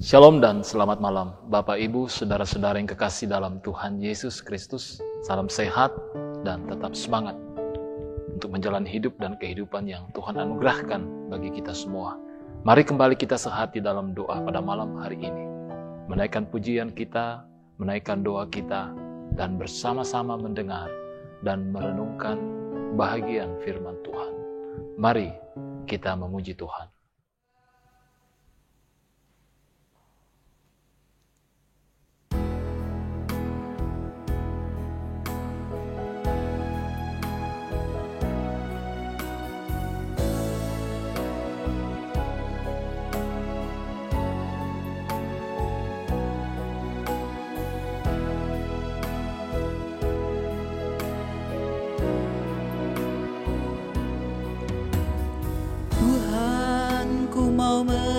Shalom dan selamat malam, Bapak, Ibu, saudara-saudara yang kekasih dalam Tuhan Yesus Kristus. Salam sehat dan tetap semangat untuk menjalani hidup dan kehidupan yang Tuhan anugerahkan bagi kita semua. Mari kembali kita sehati dalam doa pada malam hari ini. Menaikkan pujian kita, menaikkan doa kita, dan bersama-sama mendengar dan merenungkan bahagian firman Tuhan. Mari kita memuji Tuhan.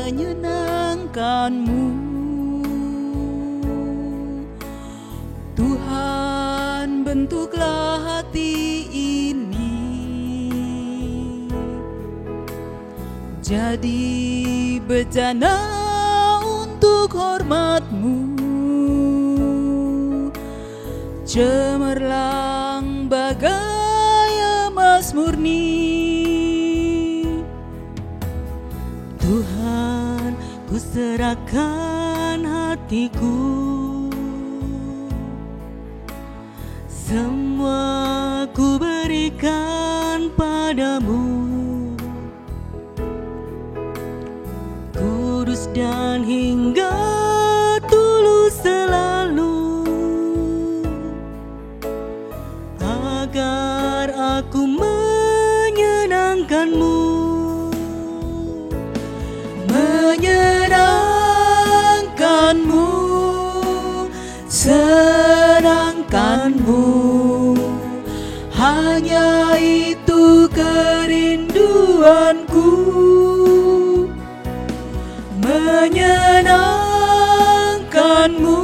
Menyenangkan-Mu, Tuhan, bentuklah hati ini jadi bejana untuk hormat-Mu, cemerlang bagai emas murni. Tuhan, ku serahkan hatiku, semua ku berikan padamu. Kudus dan hingga tulus selalu, agar aku menyenangkan-Mu. Menyenangkan-Mu, senangkan-Mu, hanya itu kerinduanku. Menyenangkan-Mu,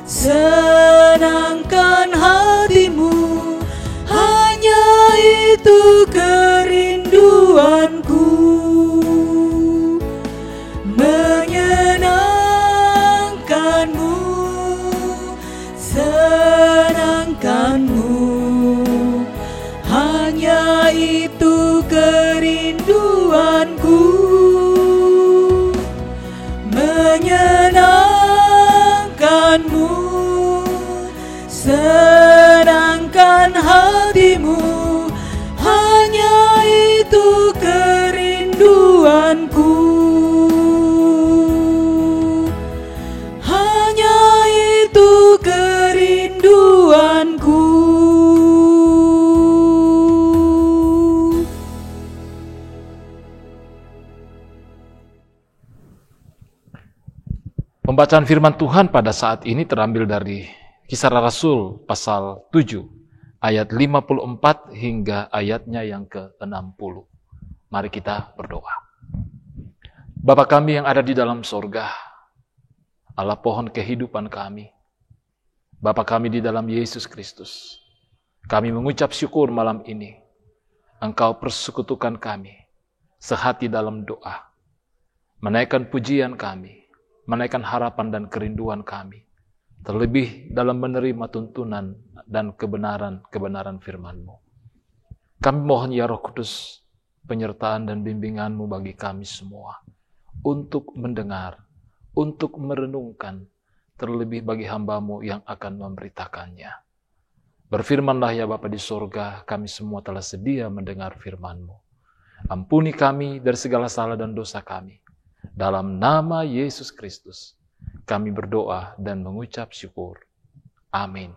senangkan hatimu, hanya itu kerinduanku. Menyenangkan-Mu, senangkan-Mu, hanya itu kerinduanku. Menyenangkan-Mu, senangkan hatimu, hanya itu kerinduanku. Pembacaan firman Tuhan pada saat ini terambil dari Kisah Rasul pasal 7 ayat 54 hingga ayatnya yang ke-60. Mari kita berdoa. Bapa kami yang ada di dalam sorga, Allah pohon kehidupan kami, Bapa kami di dalam Yesus Kristus, kami mengucap syukur malam ini. Engkau persekutukan kami sehati dalam doa, menaikkan pujian kami, menaikkan harapan dan kerinduan kami, terlebih dalam menerima tuntunan dan kebenaran firman-Mu. Kami mohon ya Roh Kudus, penyertaan dan bimbingan-Mu bagi kami semua, untuk mendengar, untuk merenungkan, terlebih bagi hamba-Mu yang akan memberitakannya. Berfirmanlah ya Bapa di sorga, kami semua telah sedia mendengar firman-Mu. Ampuni kami dari segala salah dan dosa kami. Dalam nama Yesus Kristus, kami berdoa dan mengucap syukur. Amin.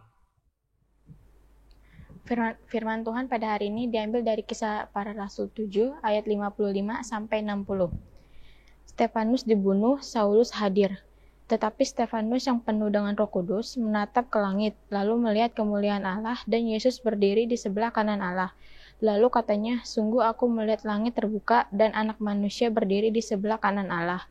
Firman Tuhan pada hari ini diambil dari Kisah Para Rasul 7 ayat 55 sampai 60. Stefanus dibunuh, Saulus hadir. Tetapi Stefanus yang penuh dengan Roh Kudus menatap ke langit, lalu melihat kemuliaan Allah dan Yesus berdiri di sebelah kanan Allah. Lalu katanya, sungguh aku melihat langit terbuka dan anak manusia berdiri di sebelah kanan Allah.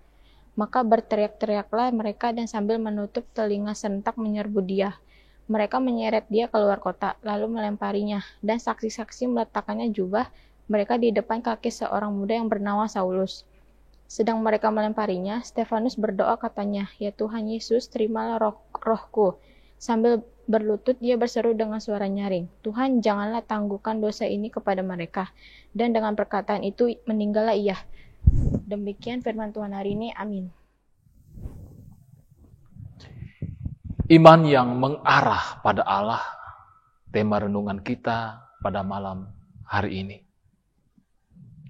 Maka berteriak-teriaklah mereka dan sambil menutup telinga serentak menyerbu dia. Mereka menyeret dia keluar kota, lalu melemparinya, dan saksi-saksi meletakkannya jubah mereka di depan kaki seorang muda yang bernama Saulus. Sedang mereka melemparinya, Stefanus berdoa katanya, "Ya Tuhan Yesus, terimalah rohku." Sambil berlutut dia berseru dengan suara nyaring, "Tuhan, janganlah tangguhkan dosa ini kepada mereka." Dan dengan perkataan itu meninggallah ia. Demikian firman Tuhan hari ini. Amin. Iman yang mengarah pada Allah, tema renungan kita pada malam hari ini.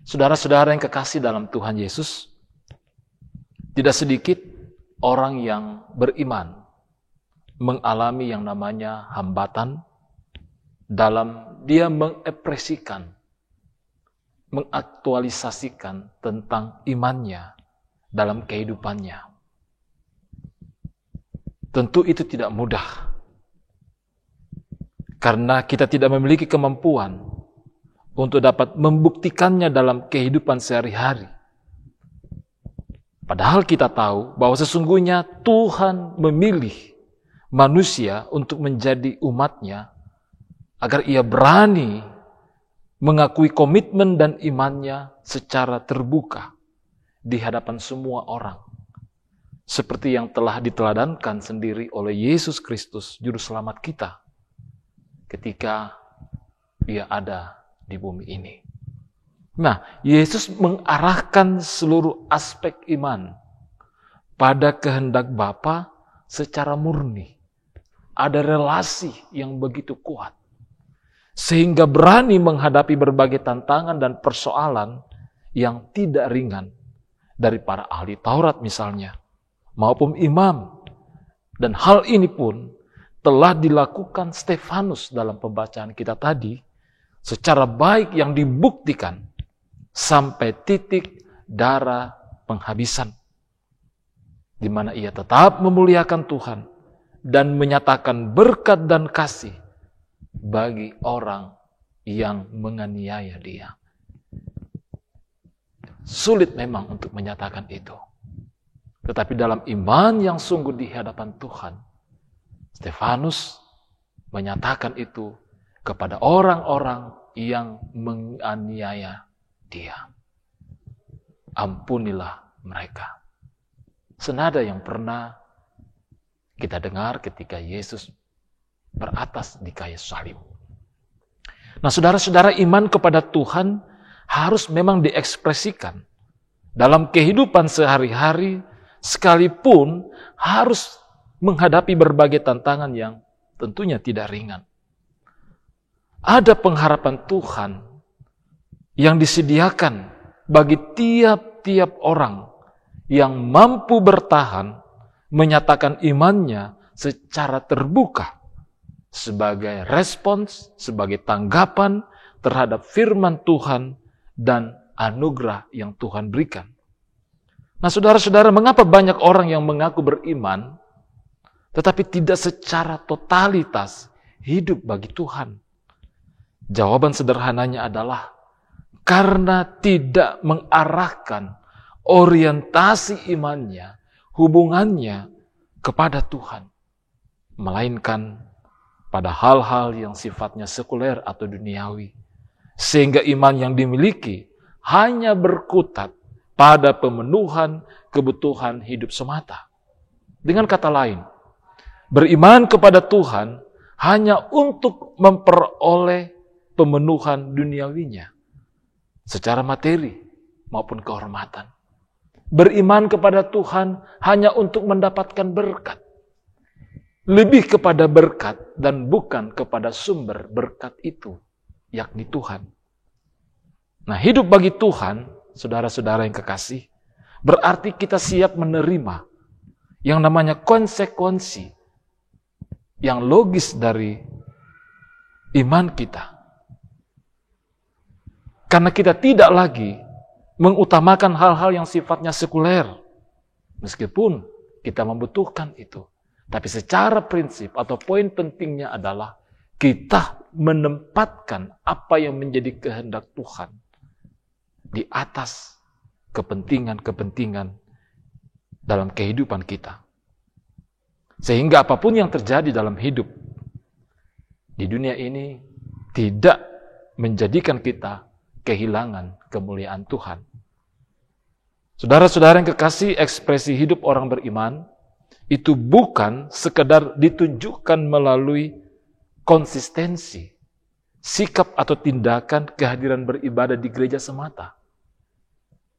Saudara-saudara yang kekasih dalam Tuhan Yesus, tidak sedikit orang yang beriman mengalami yang namanya hambatan dalam dia mengekspresikan, mengaktualisasikan tentang imannya dalam kehidupannya. Tentu itu tidak mudah, karena kita tidak memiliki kemampuan untuk dapat membuktikannya dalam kehidupan sehari-hari. Padahal kita tahu bahwa sesungguhnya Tuhan memilih manusia untuk menjadi umatnya, agar ia berani mengakui komitmen dan imannya secara terbuka di hadapan semua orang. Seperti yang telah diteladankan sendiri oleh Yesus Kristus, Juru Selamat kita, ketika ia ada di bumi ini. Nah, Yesus mengarahkan seluruh aspek iman pada kehendak Bapa secara murni. Ada relasi yang begitu kuat, sehingga berani menghadapi berbagai tantangan dan persoalan yang tidak ringan dari para ahli Taurat misalnya, maupun imam. Dan hal ini pun telah dilakukan Stefanus dalam pembacaan kita tadi, secara baik yang dibuktikan sampai titik darah penghabisan, di mana ia tetap memuliakan Tuhan dan menyatakan berkat dan kasih bagi orang yang menganiaya dia. Sulit memang untuk menyatakan itu, tetapi dalam iman yang sungguh di hadapan Tuhan, Stefanus menyatakan itu kepada orang-orang yang menganiaya dia. Ampunilah mereka. Senada yang pernah kita dengar ketika Yesus beratas di kayu salib. Nah, saudara-saudara, iman kepada Tuhan harus memang diekspresikan dalam kehidupan sehari-hari, sekalipun harus menghadapi berbagai tantangan yang tentunya tidak ringan. Ada pengharapan Tuhan yang disediakan bagi tiap-tiap orang yang mampu bertahan menyatakan imannya secara terbuka sebagai respons, sebagai tanggapan terhadap firman Tuhan dan anugerah yang Tuhan berikan. Nah, saudara-saudara, mengapa banyak orang yang mengaku beriman tetapi tidak secara totalitas hidup bagi Tuhan? Jawaban sederhananya adalah karena tidak mengarahkan orientasi imannya, hubungannya kepada Tuhan, melainkan pada hal-hal yang sifatnya sekuler atau duniawi, sehingga iman yang dimiliki hanya berkutat pada pemenuhan kebutuhan hidup semata. Dengan kata lain, beriman kepada Tuhan hanya untuk memperoleh pemenuhan duniawinya secara materi maupun kehormatan. Beriman kepada Tuhan hanya untuk mendapatkan berkat. Lebih kepada berkat dan bukan kepada sumber berkat itu, yakni Tuhan. Nah, hidup bagi Tuhan, saudara-saudara yang kekasih, berarti kita siap menerima yang namanya konsekuensi yang logis dari iman kita. Karena kita tidak lagi mengutamakan hal-hal yang sifatnya sekuler, meskipun kita membutuhkan itu. Tapi secara prinsip atau poin pentingnya adalah kita menempatkan apa yang menjadi kehendak Tuhan di atas kepentingan-kepentingan dalam kehidupan kita. Sehingga apapun yang terjadi dalam hidup di dunia ini tidak menjadikan kita kehilangan kemuliaan Tuhan. Saudara-saudara yang kekasih, ekspresi hidup orang beriman itu bukan sekedar ditunjukkan melalui konsistensi, sikap atau tindakan kehadiran beribadah di gereja semata.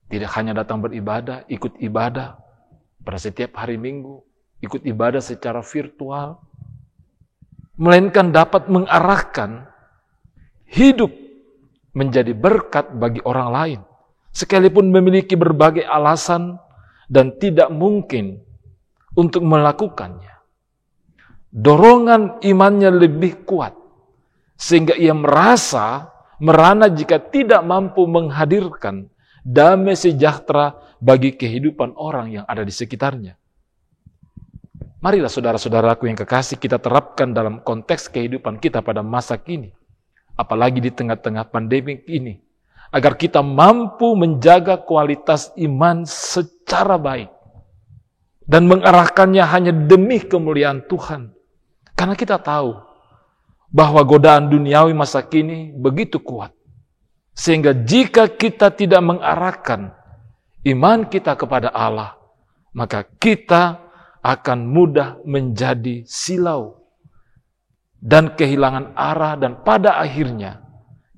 Tidak hanya datang beribadah, ikut ibadah pada setiap hari Minggu, ikut ibadah secara virtual, melainkan dapat mengarahkan hidup menjadi berkat bagi orang lain, sekalipun memiliki berbagai alasan dan tidak mungkin untuk melakukannya. Dorongan imannya lebih kuat, sehingga ia merana jika tidak mampu menghadirkan damai sejahtera bagi kehidupan orang yang ada di sekitarnya. Marilah saudara-saudaraku yang kekasih, kita terapkan dalam konteks kehidupan kita pada masa kini, apalagi di tengah-tengah pandemi ini, agar kita mampu menjaga kualitas iman secara baik dan mengarahkannya hanya demi kemuliaan Tuhan. Karena kita tahu bahwa godaan duniawi masa kini begitu kuat, sehingga jika kita tidak mengarahkan iman kita kepada Allah, maka kita akan mudah menjadi silau dan kehilangan arah, dan pada akhirnya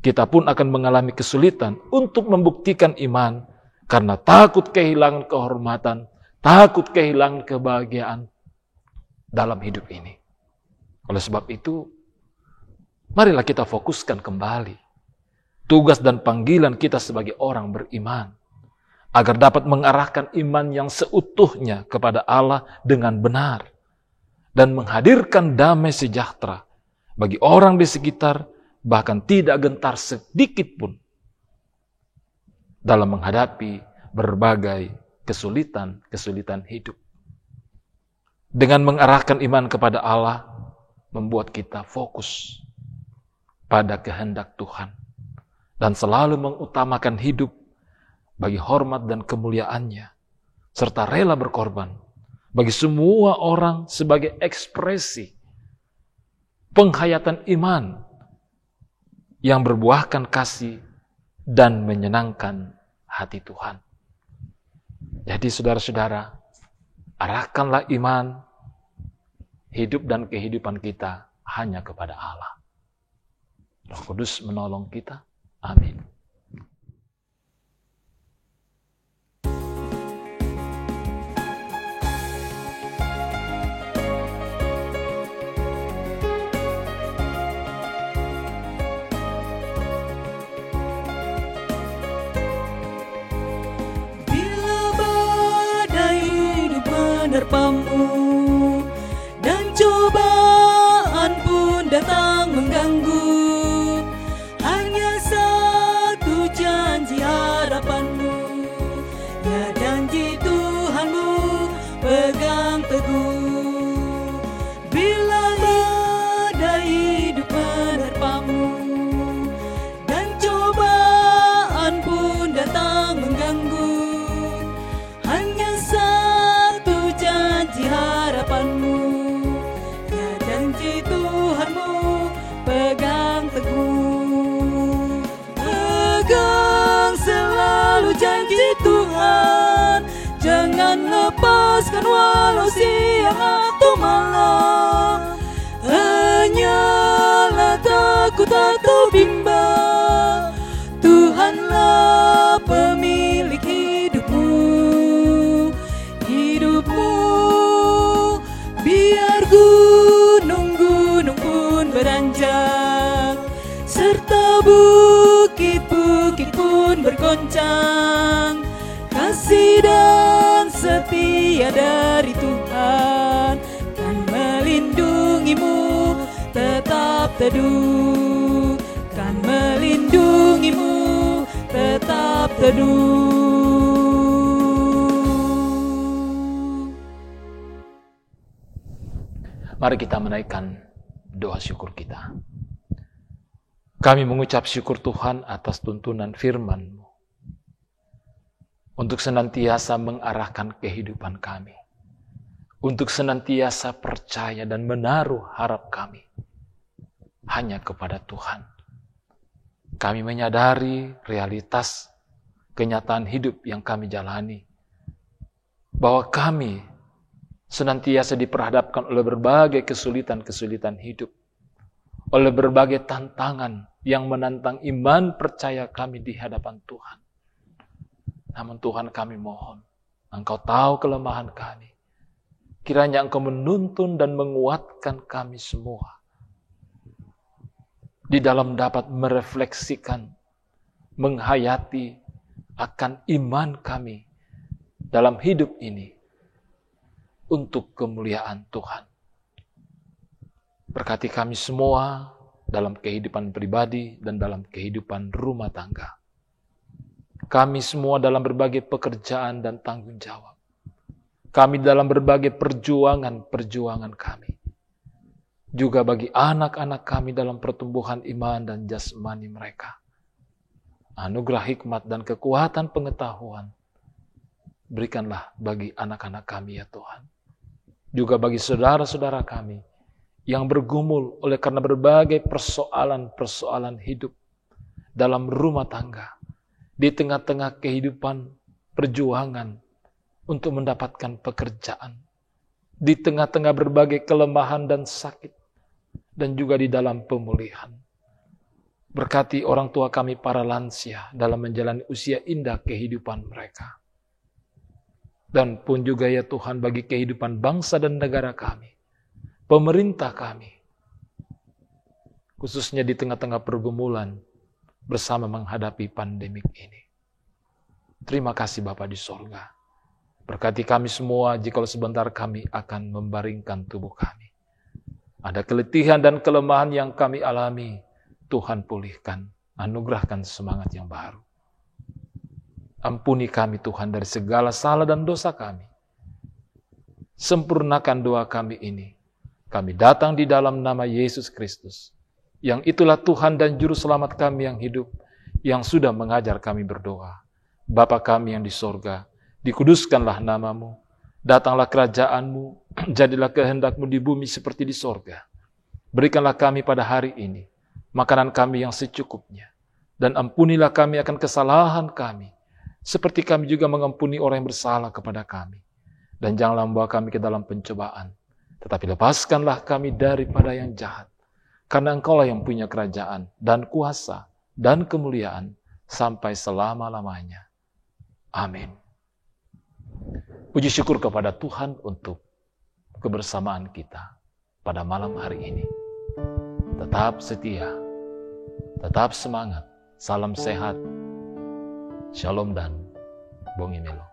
kita pun akan mengalami kesulitan untuk membuktikan iman karena takut kehilangan kehormatan, takut kehilangan kebahagiaan dalam hidup ini. Oleh sebab itu, marilah kita fokuskan kembali tugas dan panggilan kita sebagai orang beriman, agar dapat mengarahkan iman yang seutuhnya kepada Allah dengan benar, dan menghadirkan damai sejahtera bagi orang di sekitar, bahkan tidak gentar sedikit pun dalam menghadapi berbagai kesulitan hidup. Dengan mengarahkan iman kepada Allah, membuat kita fokus pada kehendak Tuhan, dan selalu mengutamakan hidup bagi hormat dan kemuliaannya, serta rela berkorban bagi semua orang sebagai ekspresi penghayatan iman yang berbuahkan kasih dan menyenangkan hati Tuhan. Jadi saudara-saudara, arahkanlah iman, hidup dan kehidupan kita hanya kepada Allah. Roh Kudus menolong kita. Amin. Menerpamu dan cobaan pun datang mengganggu, hanya satu janji harapanmu, ya janji Tuhanmu pegang teguh. Bila badai hidup menerpamu dan cobaan pun datang mengganggu, hanya janji harapanmu, ya janji Tuhanmu pegang teguh. Pegang selalu janji Tuhan, jangan lepaskan walau siang atau malam. Hanyalah takut atau bimbang, Tuhanlah pemilik hidupmu. Biar gunung-gunung pun beranjak, serta bukit-bukit pun bergoncang, kasih dan setia dari Tuhan kan melindungimu tetap teduh, kan melindungimu tetap teduh. Mari kita menaikkan doa syukur kita. Kami mengucap syukur Tuhan atas tuntunan firman-Mu untuk senantiasa mengarahkan kehidupan kami, untuk senantiasa percaya dan menaruh harap kami hanya kepada Tuhan. Kami menyadari realitas kenyataan hidup yang kami jalani, bahwa kami senantiasa diperhadapkan oleh berbagai kesulitan-kesulitan hidup, oleh berbagai tantangan yang menantang iman percaya kami di hadapan Tuhan. Namun Tuhan, kami mohon, Engkau tahu kelemahan kami. Kiranya Engkau menuntun dan menguatkan kami semua di dalam dapat merefleksikan, menghayati akan iman kami dalam hidup ini untuk kemuliaan Tuhan. Berkati kami semua dalam kehidupan pribadi dan dalam kehidupan rumah tangga. Kami semua dalam berbagai pekerjaan dan tanggung jawab. Kami dalam berbagai perjuangan kami. Juga bagi anak-anak kami dalam pertumbuhan iman dan jasmani mereka. Anugerah hikmat dan kekuatan pengetahuan berikanlah bagi anak-anak kami ya Tuhan. Juga bagi saudara-saudara kami yang bergumul oleh karena berbagai persoalan-persoalan hidup dalam rumah tangga, di tengah-tengah kehidupan perjuangan untuk mendapatkan pekerjaan, di tengah-tengah berbagai kelemahan dan sakit, dan juga di dalam pemulihan. Berkati orang tua kami para lansia dalam menjalani usia indah kehidupan mereka. Dan pun juga ya Tuhan bagi kehidupan bangsa dan negara kami, pemerintah kami, khususnya di tengah-tengah pergumulan bersama menghadapi pandemik ini. Terima kasih Bapa di sorga. Berkati kami semua jikalau sebentar kami akan membaringkan tubuh kami. Ada keletihan dan kelemahan yang kami alami, Tuhan pulihkan, anugerahkan semangat yang baru. Ampuni kami Tuhan dari segala salah dan dosa kami. Sempurnakan doa kami ini. Kami datang di dalam nama Yesus Kristus, yang itulah Tuhan dan Juru Selamat kami yang hidup, yang sudah mengajar kami berdoa. Bapa kami yang di sorga, dikuduskanlah namamu, datanglah kerajaan-Mu, jadilah kehendak-Mu di bumi seperti di sorga. Berikanlah kami pada hari ini makanan kami yang secukupnya, dan ampunilah kami akan kesalahan kami, seperti kami juga mengampuni orang yang bersalah kepada kami. Dan janganlah membawa kami ke dalam pencobaan, tetapi lepaskanlah kami daripada yang jahat. Karena Engkaulah yang punya kerajaan dan kuasa dan kemuliaan sampai selama-lamanya. Amin. Puji syukur kepada Tuhan untuk kebersamaan kita pada malam hari ini. Tetap setia, tetap semangat, salam sehat, shalom dan bongi melo.